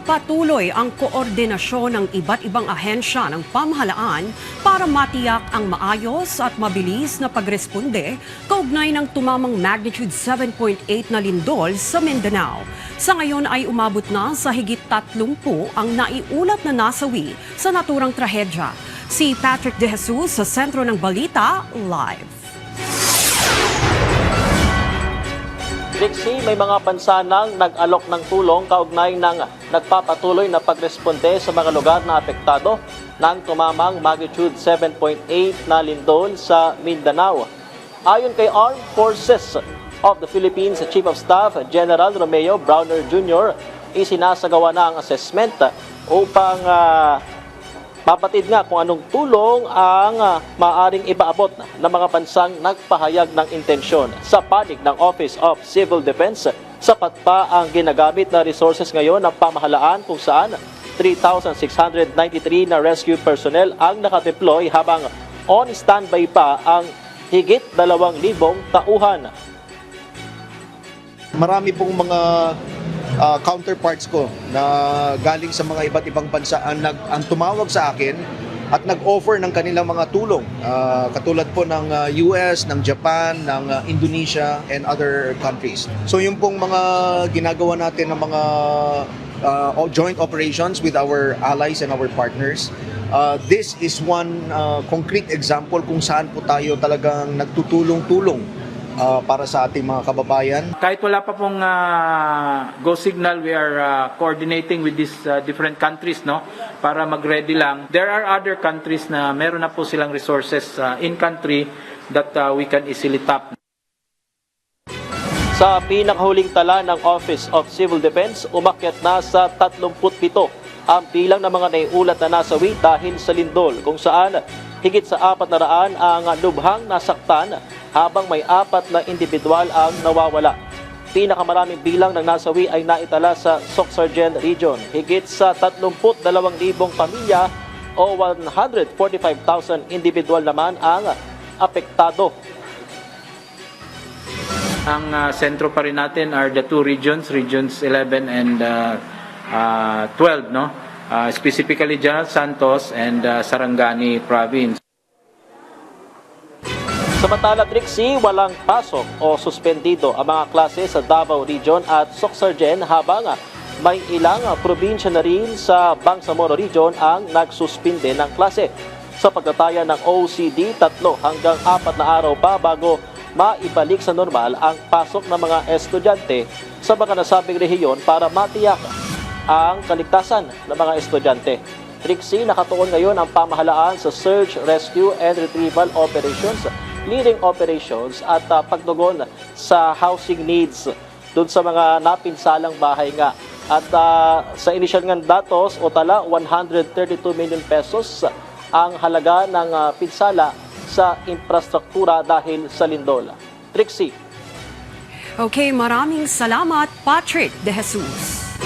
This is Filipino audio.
Patuloy ang koordinasyon ng iba't ibang ahensya ng pamahalaan para matiyak ang maayos at mabilis na pagresponde kaugnay ng tumamang magnitude 7.8 na lindol sa Mindanao. Sa ngayon ay umabot na sa higit 30 ang naiulat na nasawi sa naturang trahedya. Si Patrick De Jesus sa sentro ng balita, live. Trixie, may mga bansa nang nag-alok ng tulong kaugnay ng nagpapatuloy na pagresponde sa mga lugar na apektado ng tumamang magnitude 7.8 na lindol sa Mindanao. Ayon kay Armed Forces of the Philippines Chief of Staff General Romeo Browner Jr., isinasagawa na ang assessment upang mapatid nga kung anong tulong ang maaaring ipaabot ng mga bansang nagpahayag ng intensyon. Sa panig ng Office of Civil Defense, sapat pa ang ginagamit na resources ngayon ng pamahalaan kung saan 3,693 na rescue personnel ang nakadeploy habang on standby pa ang higit 2,000 tauhan. Marami pong mga counterparts ko na galing sa mga iba't ibang bansa ang tumawag sa akin at nag-offer ng kanilang mga tulong. Katulad po ng US, ng Japan, ng Indonesia, and other countries. So yung pong mga ginagawa natin ng mga joint operations with our allies and our partners, this is one concrete example kung saan po tayo talagang nagtutulong-tulong para sa ating mga kababayan. Kahit wala pa pong go signal, we are coordinating with these different countries, no, para mag-ready lang. There are other countries na meron na po silang resources in country that we can easily tap. Sa pinakahuling tala ng Office of Civil Defense, umakyat na sa 37 ang bilang ng mga naiulat na nasawi dahil sa lindol, kung saan higit sa 400 ang lubhang nasaktan habang may 4 na individual ang nawawala. Pinakamaraming bilang ng nasawi ay naitala sa Soxargen Region. Higit sa 32,000 pamilya o 145,000 individual naman ang apektado. Ang sentro pa rin natin are the two regions, regions 11 and 12, no? Specifically General Santos and Sarangani Province. Samantala, Trixie, walang pasok o suspendido ang mga klase sa Davao Region at Soxargen habang may ilang probinsya na rin sa Bangsamoro Region ang nagsuspinde ng klase. Sa pagtataya ng OCD, 3 hanggang 4 na araw pa bago maibalik sa normal ang pasok ng mga estudyante sa mga nasabing rehiyon para matiyak ang kaligtasan ng mga estudyante. Trixie, nakatuon ngayon ang pamahalaan sa Search, Rescue and Retrieval Operations, leading operations at pagtugon sa housing needs doon sa mga napinsalang bahay nga. At sa inisyal ng datos o tala, 132 million pesos ang halaga ng pinsala sa infrastruktura dahil sa lindol. Trixie. Okay, maraming salamat, Patrick De Jesus.